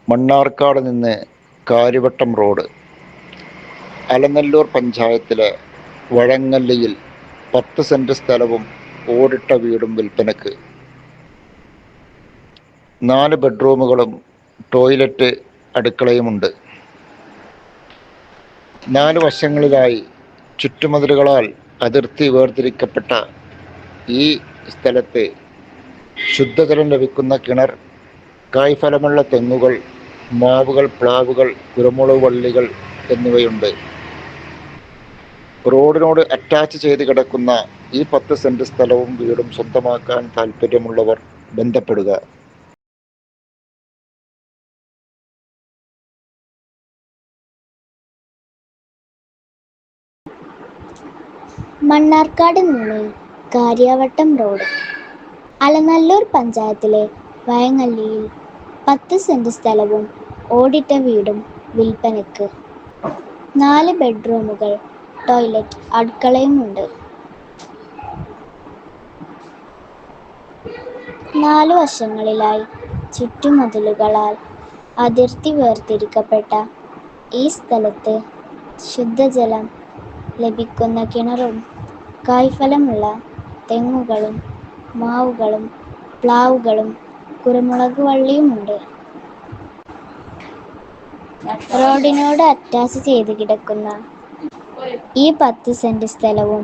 മണ്ണാർക്കാട് നിന്ന് കാര്യവട്ടം റോഡ്, അലനല്ലൂർ പഞ്ചായത്തിലെ വഴങ്ങല്ലിയിൽ 10 സെന്റ് സ്ഥലവും ഓടിട്ട വീടും വിൽപ്പനക്ക്. 4 ബെഡ്റൂമുകളും ടോയ്ലറ്റ് അടുക്കളയുമുണ്ട്. 4 വശങ്ങളിലായി ചുറ്റുമതിലുകളാൽ അതിർത്തി വേർതിരിക്കപ്പെട്ട ഈ സ്ഥലത്ത് ശുദ്ധജലം ലഭിക്കുന്ന കിണർ, കായ്ഫലമുള്ള തെങ്ങുകൾ, മാവുകൾ, പ്ലാവുകൾ, കുരുമുളക് വള്ളികൾ എന്നിവയുണ്ട്. റോഡിനോട് അറ്റാച്ച് ചെയ്ത് കിടക്കുന്ന ഈ 10 സെന്റ് സ്ഥലവും വീടും സ്വന്തമാക്കാൻ താൽപ്പര്യമുള്ളവർ ബന്ധപ്പെടുക. മണ്ണാർക്കാട് നിന്ന് കാര്യവട്ടം റോഡ്, അലനല്ലൂർ പഞ്ചായത്തിലെ വഴങ്ങല്ലിയിൽ 10 സെന്റ് സ്ഥലവും ഓടിട്ട വീടും വിൽപ്പനക്ക്. 4 ബെഡ്റൂമുകൾ, ടോയ്ലറ്റ് അടുക്കളയുമുണ്ട്. 4 വശങ്ങളിലായി ചുറ്റുമതിലുകളാൽ അതിർത്തി വേർതിരിക്കപ്പെട്ട ഈ സ്ഥലത്ത് ശുദ്ധജലം ലഭിക്കുന്ന കിണറും, കായ്ഫലമുള്ള തെങ്ങുകളും, മാവുകളും, പ്ലാവുകളും, കുരുമുളക് വള്ളിയുമുണ്ട്. റോഡിനോട് അറ്റാച്ച് ചെയ്ത് കിടക്കുന്ന ഈ 10 സെന്റ് സ്ഥലവും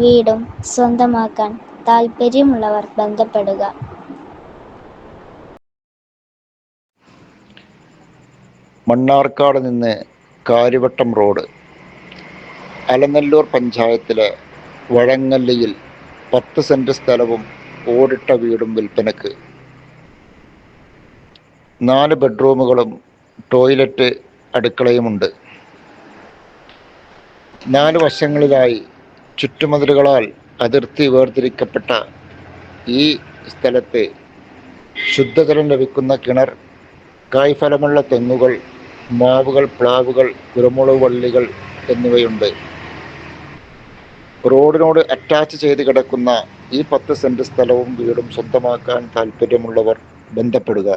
വീടും സ്വന്തമാക്കാൻ താൽപ്പര്യമുള്ളവർ ബന്ധപ്പെടുക. മണ്ണാർക്കാട് നിന്ന് കാര്യവട്ടം റോഡ്, അലനല്ലൂർ പഞ്ചായത്തിലെ വഴങ്ങല്ലിയിൽ 10 സെന്റ് സ്ഥലവും ഓടിട്ട വീടും വിൽപ്പനക്ക്. 4 ബെഡ്റൂമുകളും ടോയ്ലറ്റ് അടുക്കളയുമുണ്ട്. 4 വശങ്ങളിലായി ചുറ്റുമതിലുകളാൽ അതിർത്തി വേർതിരിക്കപ്പെട്ട ഈ സ്ഥലത്ത് ശുദ്ധജലം ലഭിക്കുന്ന കിണർ, കായ്ഫലമുള്ള തെങ്ങുകൾ, മാവുകൾ, പ്ലാവുകൾ, കുരുമുളക് വള്ളികൾ എന്നിവയുണ്ട്. റോഡിനോട് അറ്റാച്ച് ചെയ്ത് കിടക്കുന്ന ഈ 10 സെന്റ് സ്ഥലവും വീടും സ്വന്തമാക്കാൻ താൽപ്പര്യമുള്ളവർ ബന്ധപ്പെടുക.